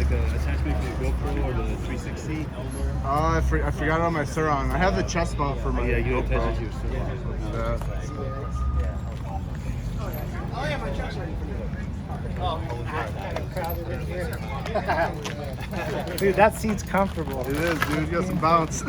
like an attachment for the GoPro or the 360? I forgot it on my Surron. I have the chest belt for my Yeah, you GoPro. attach it to your Surron. Oh yeah, my truck's ready for you. Dude, that seat's comfortable. It is, dude. Got some bounce.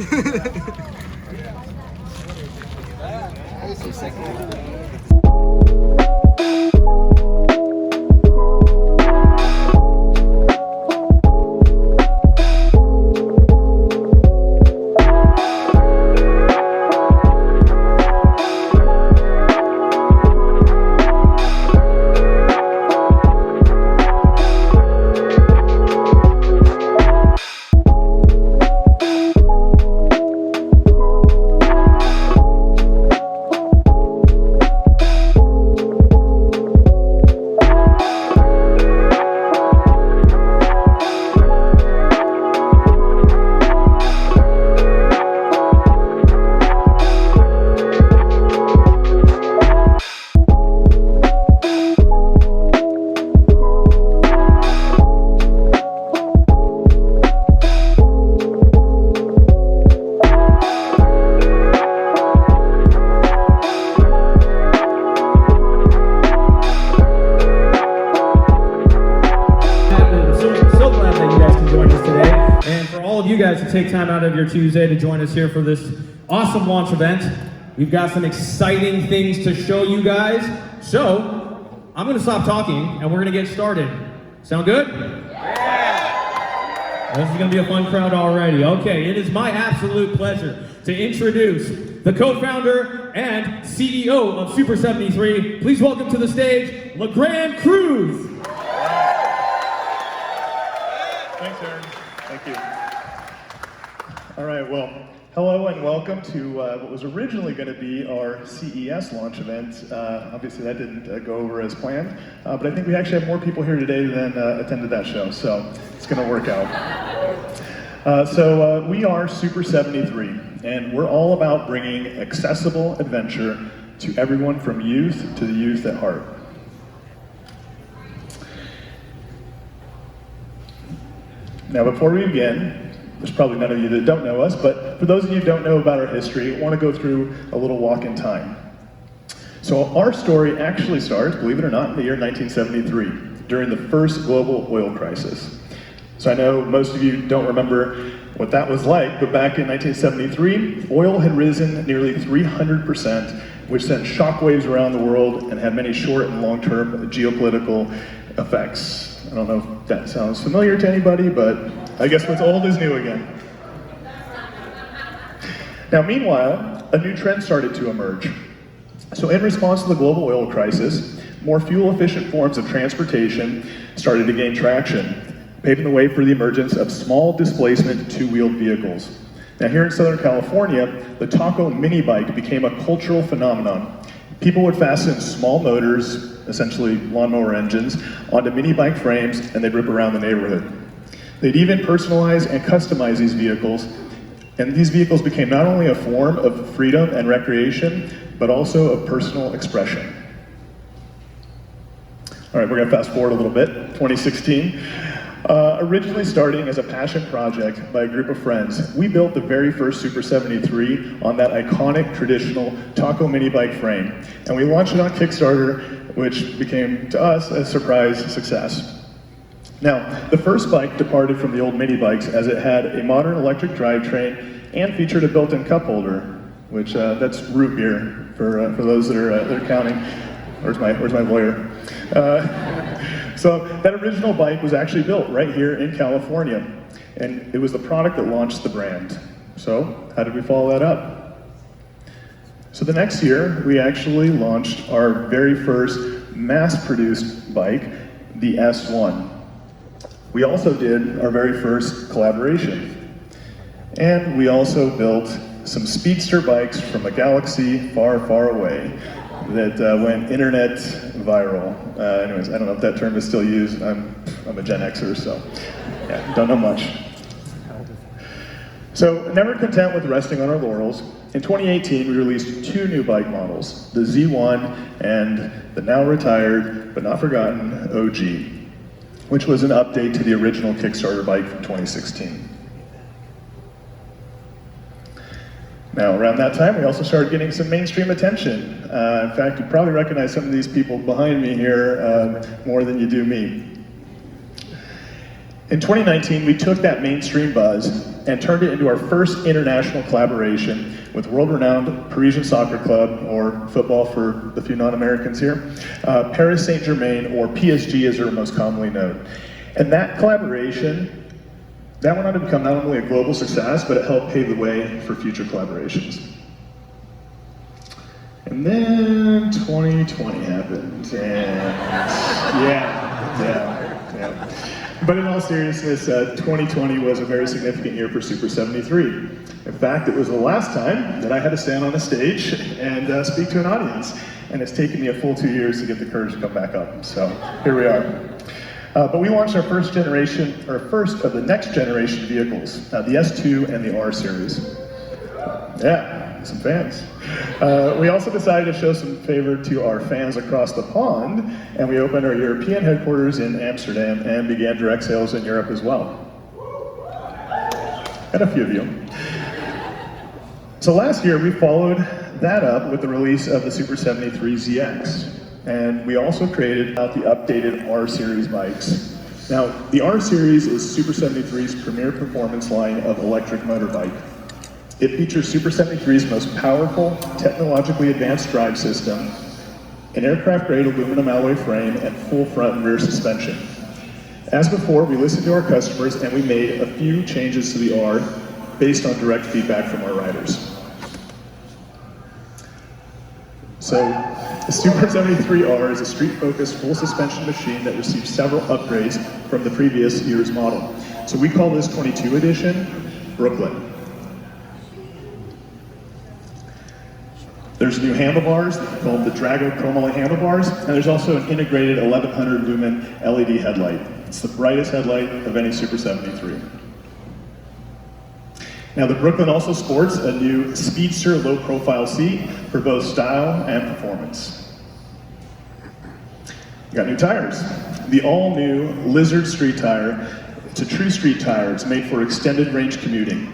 To take time out of your Tuesday to join us here for this awesome launch event. We've got some exciting things to show you guys. So, I'm gonna stop talking and we're gonna get started. Sound good? Yeah! This is gonna be a fun crowd already. Okay, it is my absolute pleasure to introduce the co-founder and CEO of Super73. Please welcome to the stage, LeGrand Cruz. Thanks, Aaron. Thank you. All right, well, hello and welcome to what was originally going to be our CES launch event. Obviously that didn't go over as planned, but I think we actually have more people here today than attended that show, so it's going to work out. We are Super73, and we're all about bringing accessible adventure to everyone from youth to the youth at heart. Now, before we begin, there's probably none of you that don't know us, but for those of you who don't know about our history, I want to go through a little walk in time. So our story actually starts, believe it or not, in the year 1973, during the first global oil crisis. So I know most of you don't remember what that was like, but back in 1973, oil had risen nearly 300%, which sent shockwaves around the world and had many short and long-term geopolitical effects. I don't know if that sounds familiar to anybody, but I guess what's old is new again. Now, meanwhile, a new trend started to emerge. So in response to the global oil crisis, more fuel-efficient forms of transportation started to gain traction, paving the way for the emergence of small displacement two-wheeled vehicles. Now here in Southern California, the Taco mini bike became a cultural phenomenon. People would fasten small motors, essentially lawnmower engines, onto mini bike frames and they'd rip around the neighborhood. They'd even personalize and customize these vehicles, and these vehicles became not only a form of freedom and recreation, but also of personal expression. All right, we're gonna fast forward a little bit, 2016. Originally starting as a passion project by a group of friends, we built the very first Super73 on that iconic traditional Taco mini bike frame, and we launched it on Kickstarter, which became, to us, a surprise success. Now, the first bike departed from the old mini bikes as it had a modern electric drivetrain and featured a built-in cup holder, which that's root beer for those that are counting. Where's my lawyer? So that original bike was actually built right here in California, and it was the product that launched the brand. So how did we follow that up? So the next year, we actually launched our very first mass-produced bike, the S1. We also did our very first collaboration. And we also built some speedster bikes from a galaxy far, far away that went internet viral. Anyways, I don't know if that term is still used. I'm a Gen Xer, so yeah, don't know much. So never content with resting on our laurels, in 2018 we released two new bike models, the Z1 and the now retired but not forgotten OG. which was an update to the original Kickstarter bike from 2016. Now, around that time, we also started getting some mainstream attention. In fact, you probably recognize some of these people behind me here more than you do me. In 2019, we took that mainstream buzz and turned it into our first international collaboration with world-renowned Parisian soccer club, or football for the few non-Americans here, Paris Saint-Germain, or PSG as they're most commonly known. And that collaboration, that went on to become not only a global success, but it helped pave the way for future collaborations. And then 2020 happened, and yeah. But in all seriousness, 2020 was a very significant year for Super73. In fact, it was the last time that I had to stand on a stage and speak to an audience. And it's taken me a full 2 years to get the courage to come back up. So here we are. But we launched our first of the next generation vehicles, the S2 and the R series. Yeah, some fans. We also decided to show some favor to our fans across the pond, and we opened our European headquarters in Amsterdam and began direct sales in Europe as well. And a few of you. So last year, we followed that up with the release of the Super73 ZX. And we also created out the updated R Series bikes. Now, the R Series is Super73's premier performance line of electric motorbike. It features Super73's most powerful, technologically advanced drive system, an aircraft-grade aluminum alloy frame, and full front and rear suspension. As before, we listened to our customers and we made a few changes to the R based on direct feedback from our riders. So, the Super73R is a street-focused full suspension machine that received several upgrades from the previous year's model. So we call this 22 edition Brooklyn. There's new handlebars called the Drago chromoly handlebars, and there's also an integrated 1100 lumen LED headlight. It's the brightest headlight of any Super73. Now the Brooklyn also sports a new Speedster low-profile seat for both style and performance. We got new tires. The all-new Lizard street tire. It's a true street tire. It's made for extended range commuting.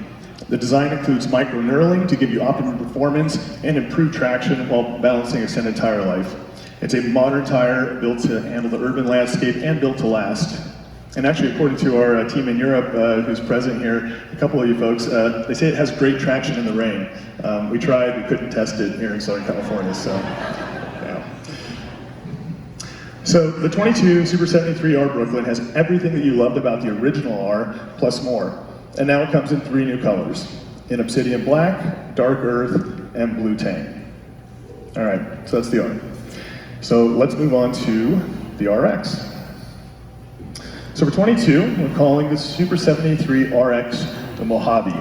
The design includes micro-knurling to give you optimum performance and improved traction while balancing extended tire life. It's a modern tire built to handle the urban landscape and built to last. And actually, according to our team in Europe, who's present here, a couple of you folks, they say it has great traction in the rain. We tried, we couldn't test it here in Southern California, so yeah. So the 22 Super73R Brooklyn has everything that you loved about the original R, plus more. And now it comes in 3 new colors, in Obsidian Black, Dark Earth, and Blue Tang. All right, so that's the R. So let's move on to the RX. So for 22, we're calling the Super73 RX the Mojave,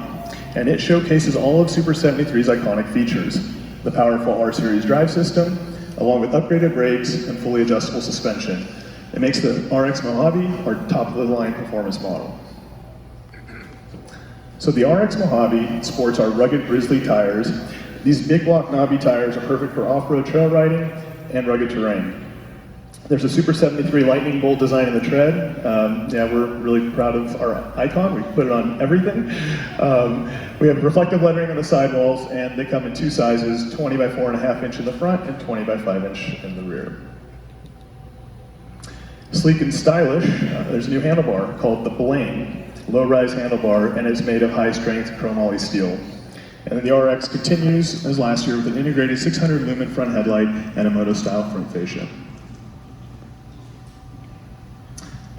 and it showcases all of Super73's iconic features. The powerful R-Series drive system, along with upgraded brakes and fully adjustable suspension. It makes the RX Mojave our top-of-the-line performance model. So the RX Mojave sports our rugged Grizzly tires. These big block knobby tires are perfect for off-road trail riding and rugged terrain. There's a Super73 lightning bolt design in the tread. Yeah, we're really proud of our icon. We put it on everything. We have reflective lettering on the sidewalls, and they come in 2 sizes, 20 by 4.5 inch in the front and 20 by 5 inch in the rear. Sleek and stylish, there's a new handlebar called the Blaine, low-rise handlebar, and it's made of high-strength chromoly steel. And then the RX continues as last year with an integrated 600 lumen front headlight and a moto-style front fascia.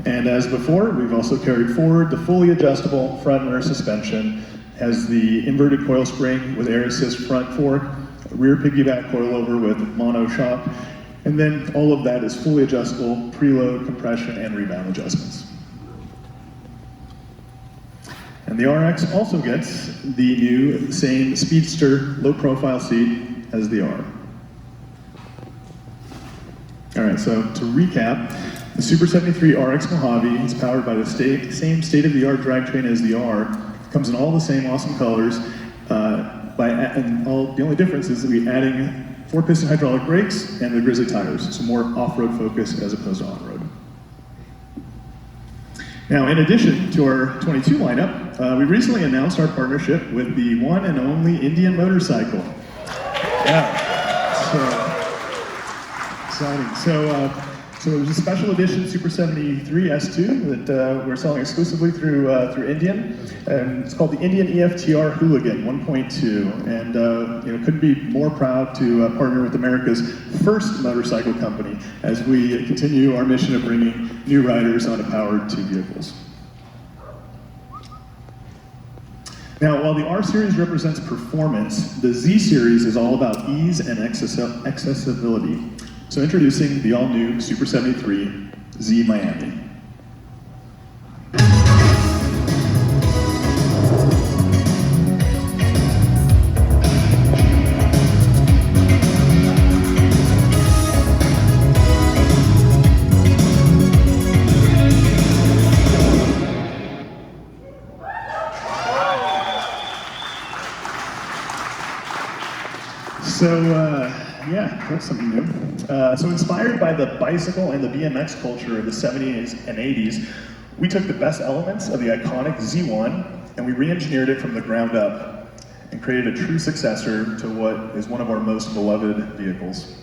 And as before, we've also carried forward the fully adjustable front and rear suspension, has the inverted coil spring with air assist front fork, rear piggyback coilover with mono shock, and then all of that is fully adjustable preload, compression, and rebound adjustments. And the RX also gets the new same Speedster low profile seat as the R. All right, so to recap, the Super73 RX Mojave is powered by the same state-of-the-art drivetrain as the R. Comes in all the same awesome colors. The only difference is that we're adding 4-piston hydraulic brakes and the Grizzly tires, so more off-road focus as opposed to on-road. Now, in addition to our 22 lineup, we recently announced our partnership with the one and only Indian motorcycle. Yeah, so exciting. So there's a special edition Super 73 S2 that we're selling exclusively through Indian, and it's called the Indian EFTR Hooligan 1.2, and couldn't be more proud to partner with America's first motorcycle company as we continue our mission of bringing new riders onto powered 2 vehicles. Now, while the R Series represents performance, the Z Series is all about ease and accessibility. So introducing the all-new Super 73 Z Miami. Yeah, that's something new. So inspired by the bicycle and the BMX culture of the 70s and 80s, we took the best elements of the iconic Z1 and we re-engineered it from the ground up and created a true successor to what is one of our most beloved vehicles.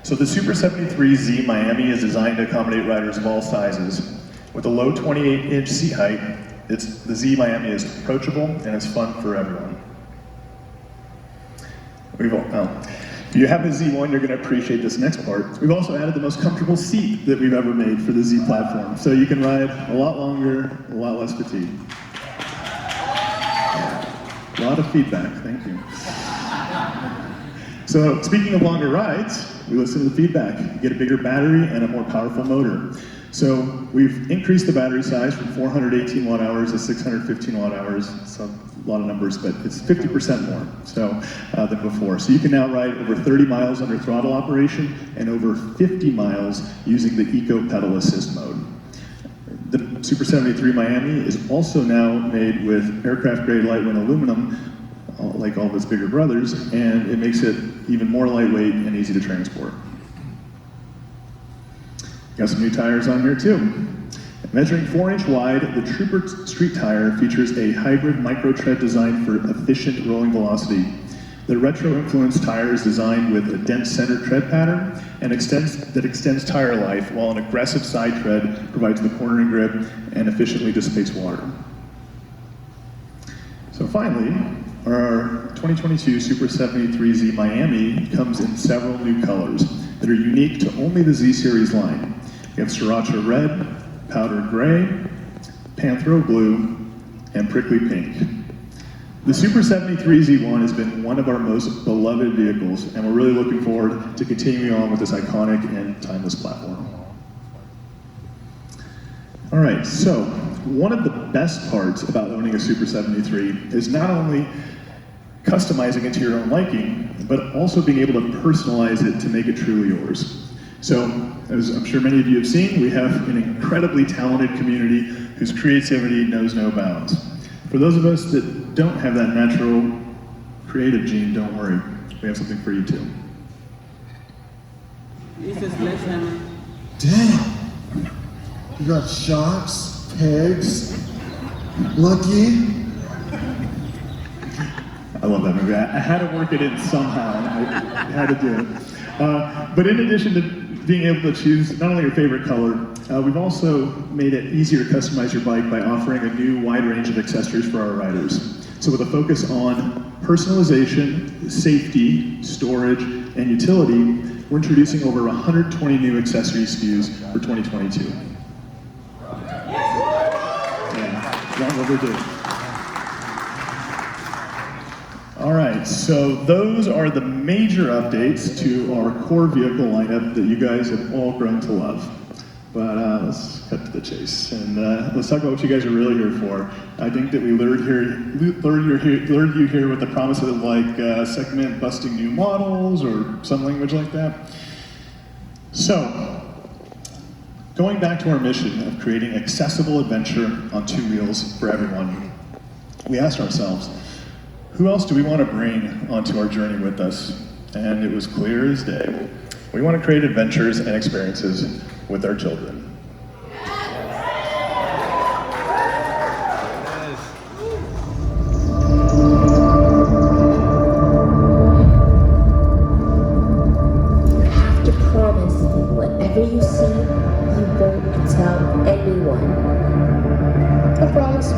So the Super 73 Z Miami is designed to accommodate riders of all sizes. With a low 28-inch seat height, the Z Miami is approachable and it's fun for everyone. If you have a Z1, you're going to appreciate this next part. We've also added the most comfortable seat that we've ever made for the Z platform, so you can ride a lot longer, a lot less fatigued. A lot of feedback, thank you. So speaking of longer rides, we listen to the feedback. You get a bigger battery and a more powerful motor. So we've increased the battery size from 418 watt hours to 615 watt hours. So a lot of numbers, but it's 50% more than before. So you can now ride over 30 miles under throttle operation and over 50 miles using the Eco Pedal Assist mode. The Super 73 Miami is also now made with aircraft grade lightweight aluminum, like all of its bigger brothers, and it makes it even more lightweight and easy to transport. Got some new tires on here too. Measuring 4-inch wide, the Trooper Street Tire features a hybrid micro-tread design for efficient rolling velocity. The retro-influenced tire is designed with a dense center tread pattern and extends tire life, while an aggressive side tread provides the cornering grip and efficiently dissipates water. So finally, our 2022 Super 73Z Miami comes in several new colors that are unique to only the Z Series line. We have Sriracha Red, Powder Gray, Panthro Blue, and Prickly Pink. The Super 73 Z1 has been one of our most beloved vehicles, and we're really looking forward to continuing on with this iconic and timeless platform. All right, so one of the best parts about owning a Super 73 is not only customizing it to your own liking, but also being able to personalize it to make it truly yours. So, as I'm sure many of you have seen, we have an incredibly talented community whose creativity knows no bounds. For those of us that don't have that natural creative gene, don't worry, we have something for you too. This is sledgehammer. Damn! You got sharks, pegs, lucky. I love that movie. I had to work it in somehow. I had to do it. But in addition to being able to choose not only your favorite color, we've also made it easier to customize your bike by offering a new wide range of accessories for our riders. So with a focus on personalization, safety, storage, and utility, we're introducing over 120 new accessory SKUs for 2022. Yeah, long overdue. All right, so those are the major updates to our core vehicle lineup that you guys have all grown to love. But let's cut to the chase, and let's talk about what you guys are really here for. I think that we lured you here with the promise of like segment busting new models or some language like that. So, going back to our mission of creating accessible adventure on two wheels for everyone, we asked ourselves, who else do we want to bring onto our journey with us? And it was clear as day. We want to create adventures and experiences with our children. pedals.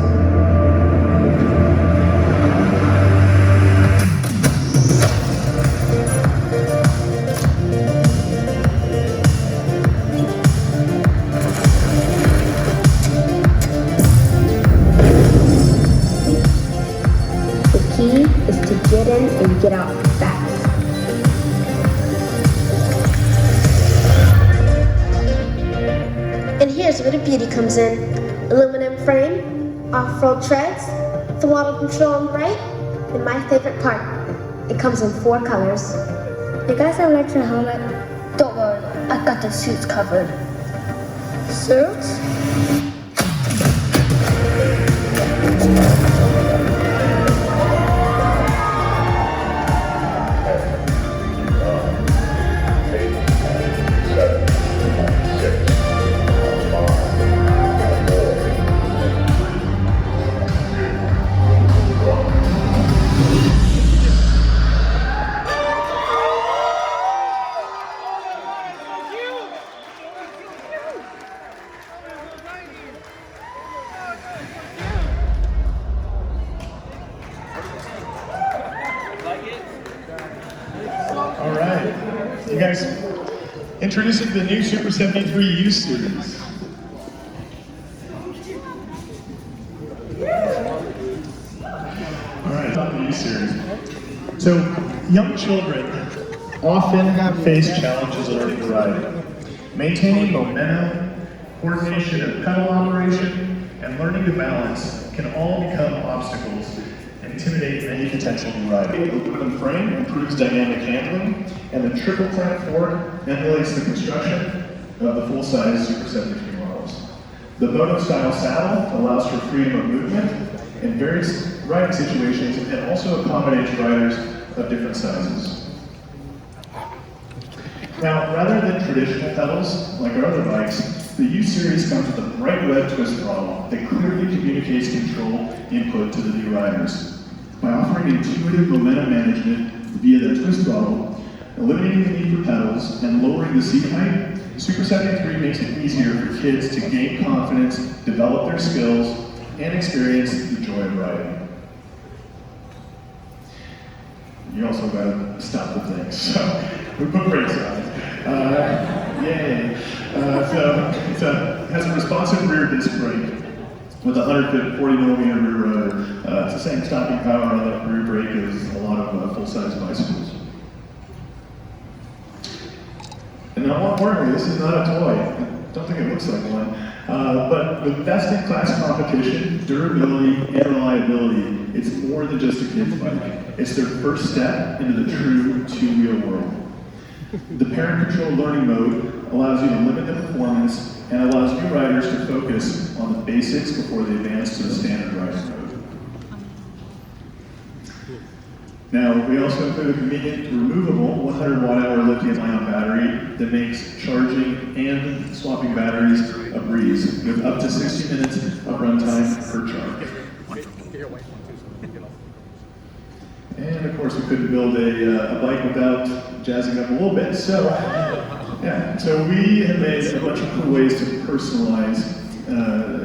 The key is to get in and get out fast. And here's where the beauty comes in. Aluminum frame, off-road treads, throttle control on the right, and my favorite part, it comes in 4 colors. You guys have an extra helmet? Don't worry, I've got the suits covered. Suits? All right, you guys, introducing the new Super 73 U series. All right, on the U series. So, young children often face challenges learning to ride. Maintaining momentum, coordination of pedal operation, and learning to balance can all become obstacles and intimidate many potential new riders. The aluminum frame improves dynamic handling, and the triple clamp fork emulates the construction of the full-size Super 73 models. The Moto-style saddle allows for freedom of movement in various riding situations and also accommodates riders of different sizes. Now, rather than traditional pedals, like our other bikes, the U-Series comes with a bright red twist throttle that clearly communicates control input to the new riders. By offering intuitive momentum management via the twist throttle, eliminating the need for pedals, and lowering the seat height, Super 73 makes it easier for kids to gain confidence, develop their skills, and experience the joy of riding. You also gotta stop the things, so we put brakes on it. Yay! It has a responsive rear disc brake with a 140 millimeter rear rotor. It's the same stopping power on that rear brake as a lot of full-size bicycles. And now, more importantly, this is not a toy. I don't think it looks like one. But with best-in-class competition, durability, and reliability, it's more than just a kid's bike. It's their first step into the true two-wheel world. The parent control learning mode allows you to limit the performance and allows new riders to focus on the basics before they advance to the standard riding mode. Now, we also include a convenient, removable 100-watt-hour lithium-ion battery that makes charging and swapping batteries a breeze, with up to 60 minutes of runtime per charge. And of course, we couldn't build a bike without jazzing up a little bit. So, yeah, so we have made a bunch of cool ways to personalize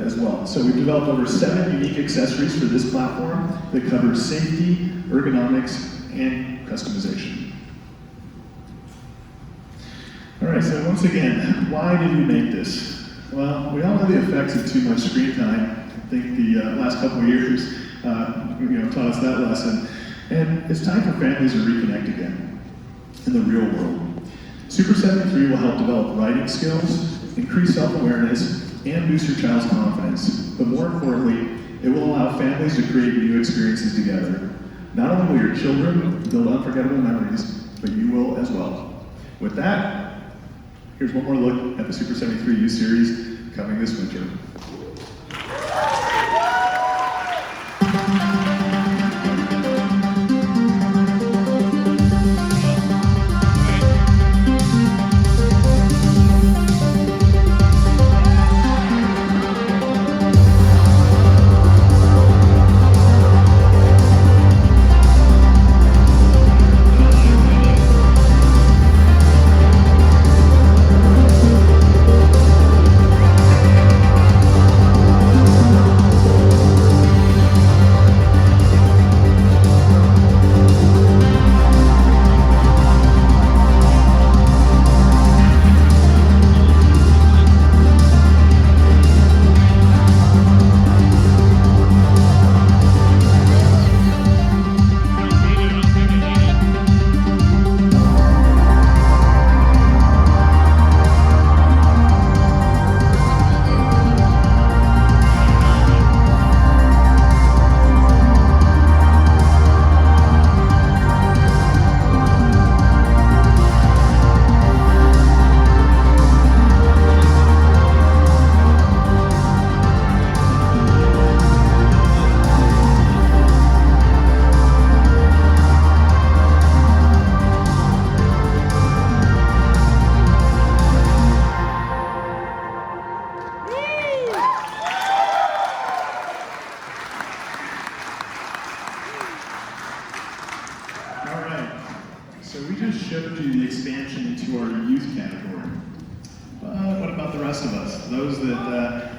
as well. So we've developed over 7 unique accessories for this platform that cover safety, ergonomics, and customization. All right, so once again, why did we make this? Well, we all know the effects of too much screen time. I think the last couple of years taught us that lesson. And it's time for families to reconnect again in the real world. Super 73 will help develop riding skills, increase self-awareness, and boost your child's confidence. But more importantly, it will allow families to create new experiences together. Not only will your children build unforgettable memories, but you will as well. With that, here's one more look at the Super 73 U Series coming this winter.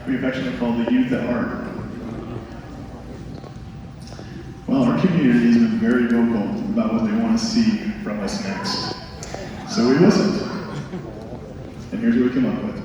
we affectionately call the youth at heart. Well, our community has been very vocal about what they want to see from us next. So we listened. And here's what we came up with.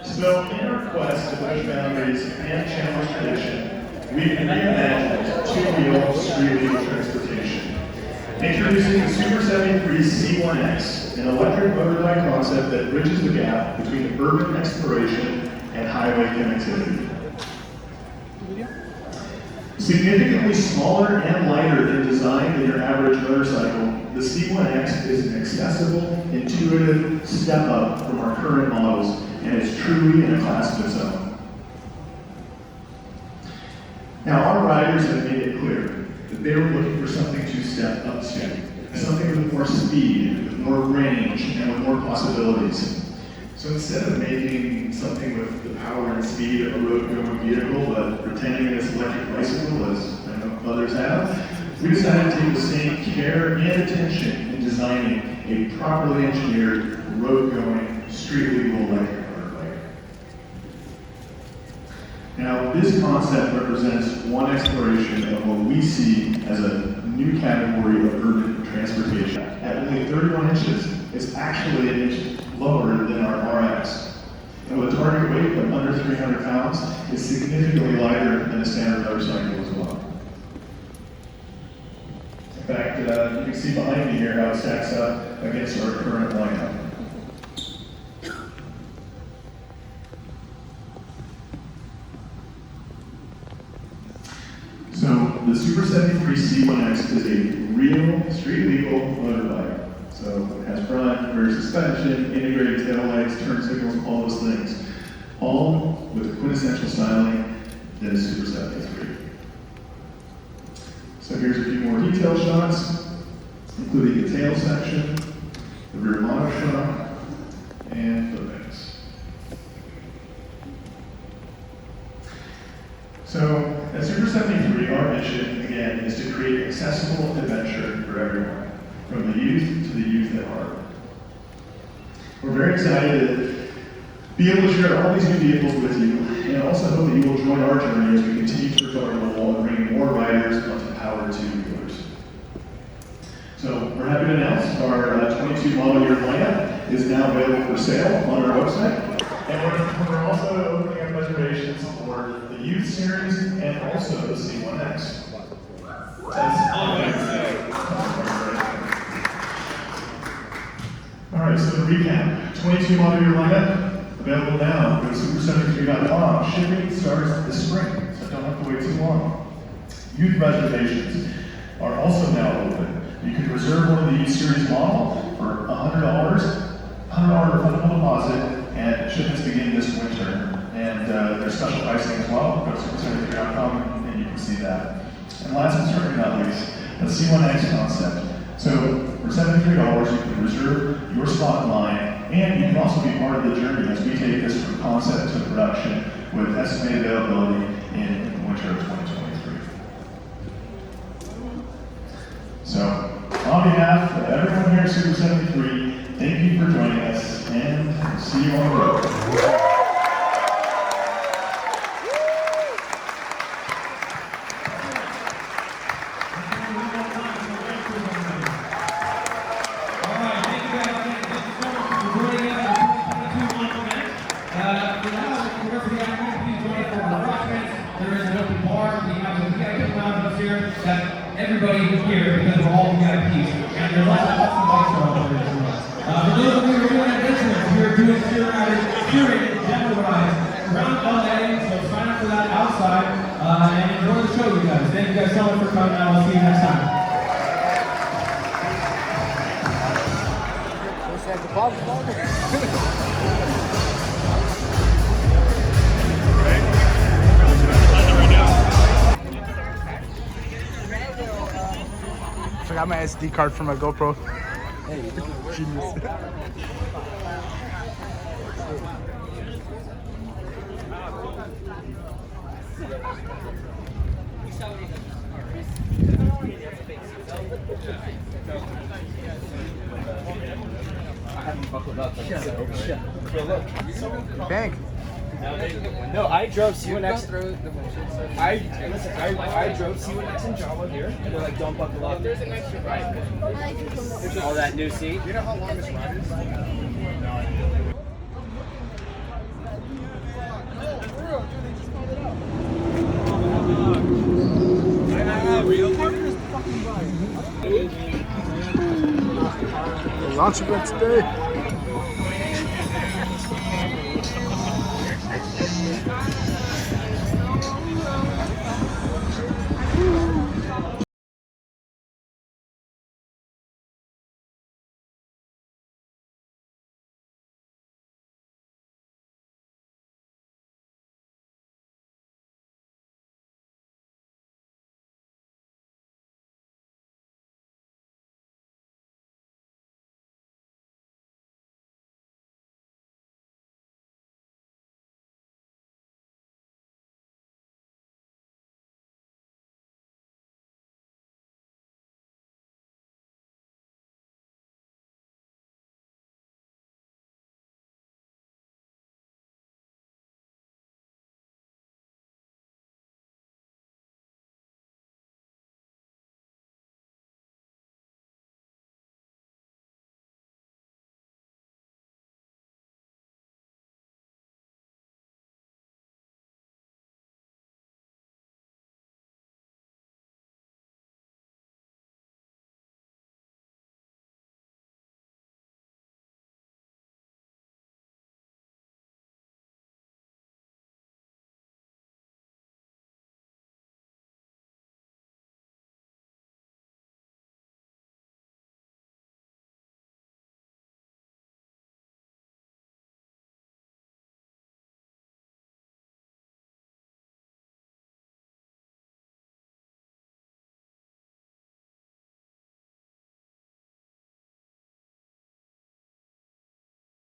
So, in our quest to push boundaries and challenge tradition, we've reimagined two-wheel street legal transportation. Introducing the SUPER73 C1X, an electric motorbike concept that bridges the gap between urban exploration and highway connectivity. Significantly smaller and lighter in design than your average motorcycle, the C1X is an accessible, intuitive step up from our current models, and is truly in a class of its own. Now, our riders have made it clear that they were looking for something to step up to, something with more speed, with more range, and with more possibilities. So instead of making something with the power and speed of a road-going vehicle, but pretending it's an electric bicycle, as I know others have, we decided to take the same care and attention in designing a properly engineered, road-going, street-legal electric motorbike. Now, this concept represents one exploration of what we see as a new category of urban transportation. At only 31 inches, it's actually an inch lower than our RX. And with a target weight of under 300 pounds, it's significantly lighter than a standard motorcycle as well. In fact, you can see behind me here how it stacks up against our current lineup. So the SUPER73 C1X is a real street-legal motorbike. So it has front, rear suspension, integrated taillights, turn signals, all those things. All with quintessential styling that is SUPER73. So here's a few more detailed shots, including the tail section, the rear monoshock, and footbanks. So at SUPER73, our mission, again, is to create accessible adventure for everyone, from the youth to the youth at heart. We're very excited to be able to share all these new vehicles with you, and also hope that you will join our journey as we continue towards our goal of bringing more riders onto Power 2 wheelers. So we're happy to announce our 22 model year lineup is now available for sale on our website, and we're also opening up reservations for the Youth Series and also the C1X. All right, so to recap, 22 model year lineup, available now. Go to super73.com. Shipping starts this spring, so don't have to wait too long. Youth reservations are also now open. You can reserve one of the Youth Series model for $100 refundable deposit, and shipments begin this winter. And there's special pricing as well. Go to super73.com and you can see that. And last but certainly not least, the C1X concept. So for $73, you can reserve your spot in line, and you can also be part of the journey as we take this from concept to production with estimated availability in the winter of 2023. So on behalf of everyone here at SUPER73, thank you for joining us, and see you on the road. Everybody who's here because we're all VIPs. And there's also awesome bikes around here as well. For those of you who are doing adventures, we're doing curated demo rides around LA, so sign up for that outside, and enjoy the show, you guys. Thank you guys so much for coming out. We'll see you next time. Forgot my SD card for my GoPro. Genius. Thank. No, I drove C1X. I drove C1X in Java here, and they're like, don't buckle up. There's an extra ride. All that new seat. You know how long this ride is? Launch event today.